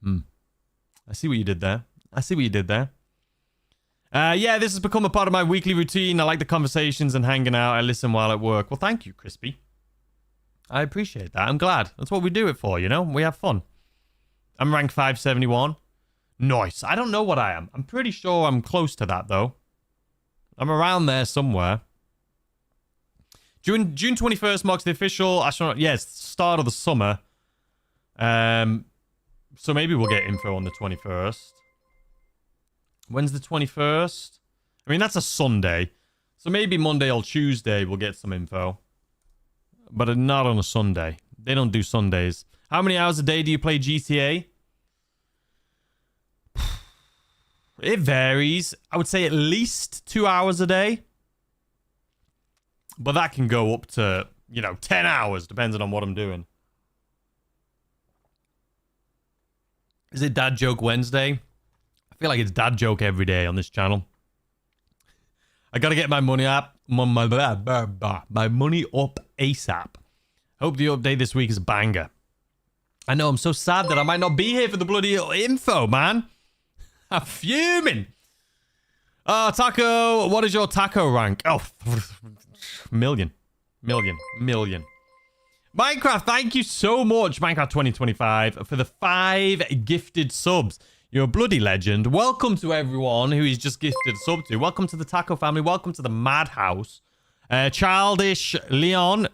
A: I see what you did there. Yeah, this has become a part of my weekly routine. I like the conversations and hanging out. I listen while at work. Well, thank you, Crispy. I appreciate that. I'm glad. That's what we do it for, you know? We have fun. I'm rank 571. Nice. I don't know what I am. I'm pretty sure I'm close to that, though. I'm around there somewhere. June 21st marks the official astronaut... Yes, start of the summer. So maybe we'll get info on the 21st. When's the 21st? I mean, that's a Sunday. So maybe Monday or Tuesday we'll get some info. But not on a Sunday. They don't do Sundays. How many hours a day do you play GTA? It varies. I would say at least 2 hours a day. But that can go up to, 10 hours, depending on what I'm doing. Is it Dad Joke Wednesday? I feel like it's dad joke every day on this channel. I gotta get my money up. My money up ASAP. Hope the update this week is a banger. I know, I'm so sad that I might not be here for the bloody info, man. I'm fuming. Oh, Taco, what is your taco rank? Oh, million. Minecraft, thank you so much, Minecraft 2025, for the 5 gifted subs. You're a bloody legend. Welcome to everyone who is just gifted a sub to. Welcome to the Taco family. Welcome to the Madhouse. Childish Leon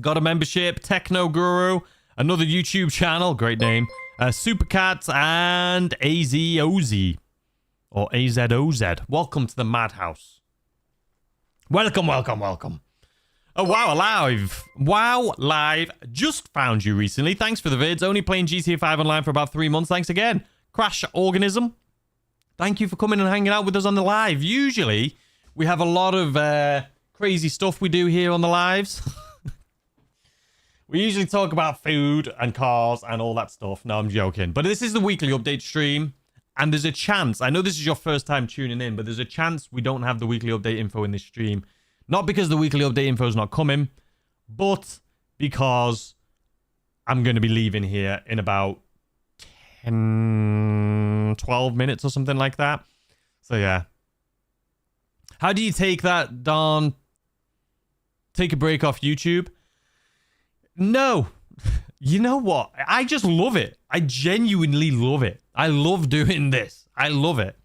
A: got a membership. Techno Guru, another YouTube channel. Great name. Supercat and AZOZ. Or AZOZ. Welcome to the Madhouse. Welcome. Oh, Wow Live. Wow Live just found you recently. Thanks for the vids. Only playing GTA 5 online for about 3 months. Thanks again. Crash Organism. Thank you for coming and hanging out with us on the live. Usually, we have a lot of crazy stuff we do here on the lives. We usually talk about food and cars and all that stuff. No, I'm joking. But this is the weekly update stream. And there's a chance, I know this is your first time tuning in, but there's a chance we don't have the weekly update info in this stream. Not because the weekly update info is not coming, but because I'm going to be leaving here in about 10, 12 minutes or something like that. So, yeah. How do you take that, Don? Take a break off YouTube? No. You know what? I just love it. I genuinely love it. I love doing this. I love it.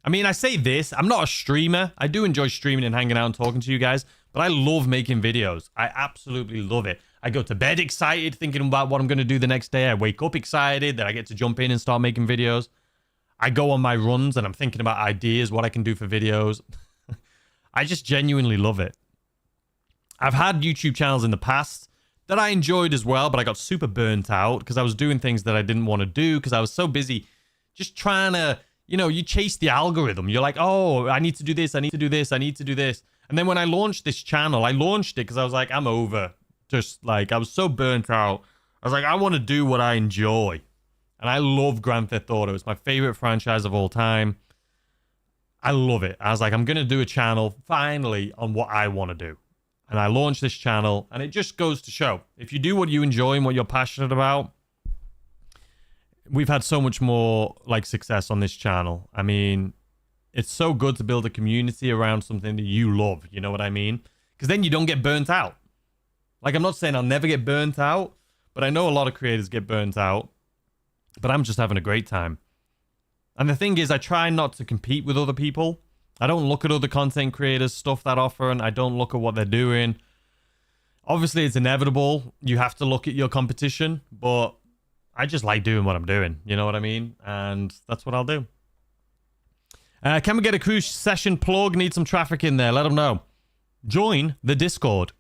A: I mean, I say this. I'm not a streamer. I do enjoy streaming and hanging out and talking to you guys. But I love making videos. I absolutely love it. I go to bed excited, thinking about what I'm going to do the next day. I wake up excited that I get to jump in and start making videos. I go on my runs and I'm thinking about ideas, what I can do for videos. I just genuinely love it. I've had YouTube channels in the past that I enjoyed as well, but I got super burnt out because I was doing things that I didn't want to do because I was so busy just trying to, you chase the algorithm. You're like, oh, I need to do this. I need to do this. I need to do this. And then when I launched this channel, I launched it because I was like, I'm over. Just like, I was so burnt out. I was like, I want to do what I enjoy. And I love Grand Theft Auto. It's my favorite franchise of all time. I love it. I was like, I'm going to do a channel finally on what I want to do. And I launched this channel, and it just goes to show. If you do what you enjoy and what you're passionate about, we've had so much more like success on this channel. I mean, it's so good to build a community around something that you love. You know what I mean? Because then you don't get burnt out. Like, I'm not saying I'll never get burnt out, but I know a lot of creators get burnt out. But I'm just having a great time. And the thing is, I try not to compete with other people. I don't look at other content creators' stuff that often. I don't look at what they're doing. Obviously, it's inevitable. You have to look at your competition, but I just like doing what I'm doing. You know what I mean? And that's what I'll do. Can we get a cruise session plug? Need some traffic in there. Let them know. Join the Discord.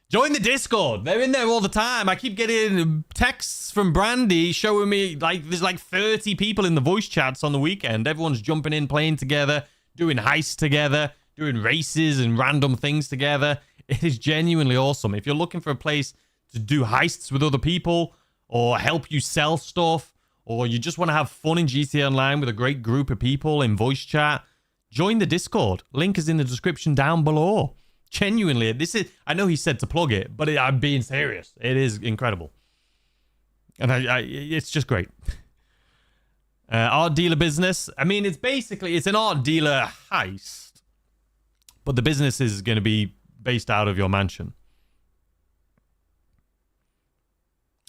A: Join the Discord. They're in there all the time. I keep getting texts from Brandy showing me like there's like 30 people in the voice chats on the weekend. Everyone's jumping in, playing together, doing heists together, doing races and random things together. It is genuinely awesome. If you're looking for a place to do heists with other people or help you sell stuff, or you just want to have fun in GTA Online with a great group of people in voice chat, join the Discord. Link is in the description down below. Genuinely, this is, I know he said to plug it, but I'm being serious. It is incredible. And it's just great. Art dealer business. I mean, it's an art dealer heist, but the business is going to be based out of your mansion.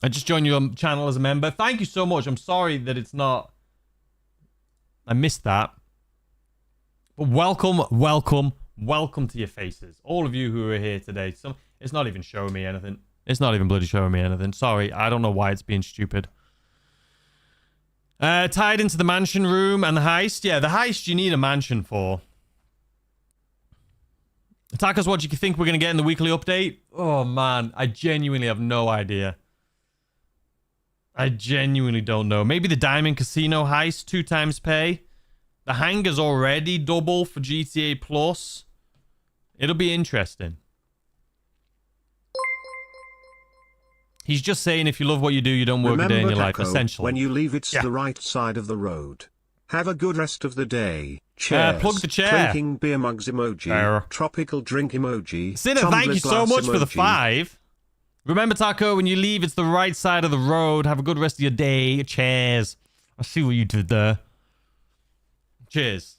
A: I just joined your channel as a member. Thank you so much. I'm sorry that it's not... I missed that. But welcome to your faces. All of you who are here today. It's not even showing me anything. It's not even bloody showing me anything. Sorry, I don't know why it's being stupid. Tied into the mansion room and the heist. Yeah, the heist you need a mansion for. Attackers, what do you think we're going to get in the weekly update? Oh, man. I genuinely have no idea. I genuinely don't know. Maybe the Diamond Casino heist, 2 times pay. The hangar's already double for GTA Plus. It'll be interesting. He's just saying if you love what you do, you don't work a day in your life. Essentially.
B: When you leave, it's the right side of the road. Have a good rest of the day. Cheers.
A: Plug the chair.
B: Clinking beer mugs emoji. Tropical drink emoji.
A: Sinner, thank you so much for the 5. Remember, Taco, when you leave, it's the right side of the road. Have a good rest of your day. Cheers. I see what you did there. Cheers.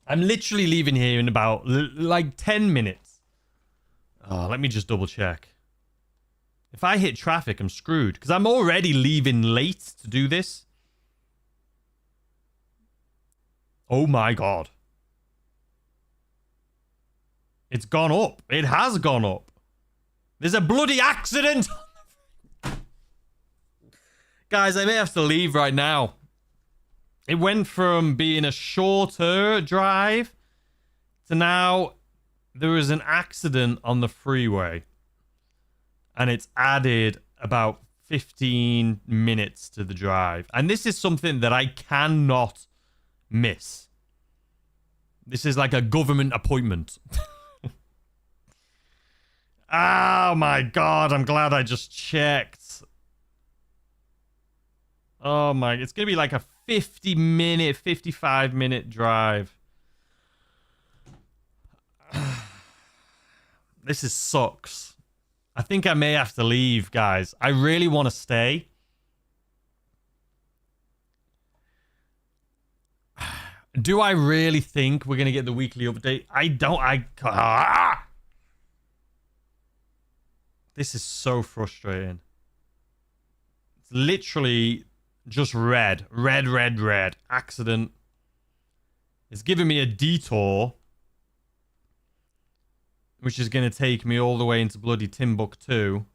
A: I'm literally leaving here in about, like, 10 minutes. Oh, let me just double check. If I hit traffic, I'm screwed. Because I'm already leaving late to do this. Oh, my God. It's gone up. It has gone up. There's a bloody accident. Guys, I may have to leave right now. It went from being a shorter drive to now there is an accident on the freeway. And it's added about 15 minutes to the drive. And this is something that I cannot miss. This is like a government appointment. Oh my God, I'm glad I just checked. Oh my, it's going to be like a 50-minute, 55-minute drive. This sucks. I think I may have to leave, guys. I really want to stay. Do I really think we're going to get the weekly update? This is so frustrating. It's literally just red. Red. Accident. It's giving me a detour, which is going to take me all the way into bloody Timbuktu.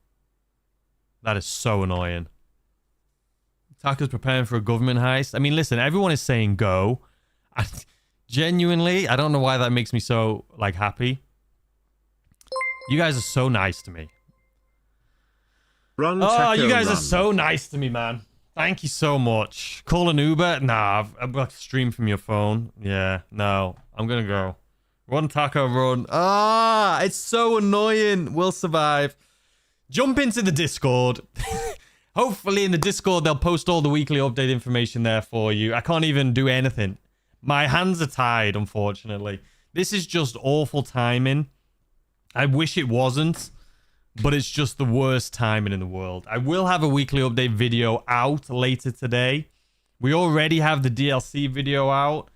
A: That is so annoying. Taco's preparing for a government heist. I mean, listen, everyone is saying go. Genuinely, I don't know why that makes me so, like, happy. You guys are so nice to me.
B: Run,
A: oh,
B: Taco,
A: you guys
B: run.
A: are so nice to me, man. Thank you so much. Call an Uber? Nah, I've got to stream from your phone. Yeah, no. I'm going to go. Run, Taco, run. Ah, it's so annoying. We'll survive. Jump into the Discord. Hopefully in the Discord, they'll post all the weekly update information there for you. I can't even do anything. My hands are tied, unfortunately. This is just awful timing. I wish it wasn't. but it's just the worst timing in the world. I will have a weekly update video out later today. We already have the DLC video out.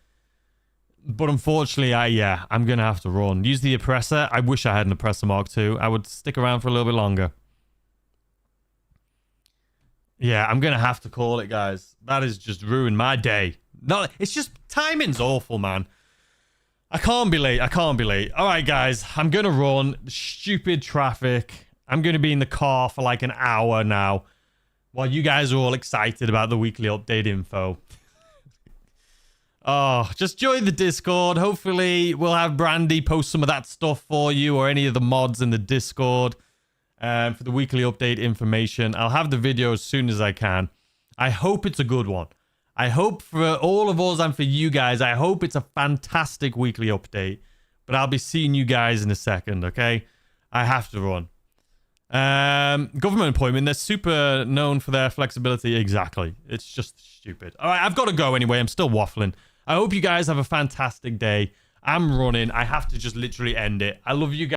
A: But unfortunately, I'm going to have to run. Use the oppressor. I wish I had an oppressor Mark II. I would stick around for a little bit longer. Yeah, I'm going to have to call it, guys. That has just ruined my day. No, it's just timing's awful, man. I can't be late. I can't be late. All right, guys. I'm going to run. Stupid traffic. I'm going to be in the car for like an hour now while you guys are all excited about the weekly update info. Oh, just join the Discord. Hopefully, we'll have Brandy post some of that stuff for you or any of the mods in the Discord for the weekly update information. I'll have the video as soon as I can. I hope it's a good one. I hope for all of us and for you guys, I hope it's a fantastic weekly update. But I'll be seeing you guys in a second, okay? I have to run. Government appointment. They're super known for their flexibility. Exactly. It's just stupid. All right, I've got to go anyway. I'm still waffling. I hope you guys have a fantastic day. I'm running. I have to just literally end it. I love you guys.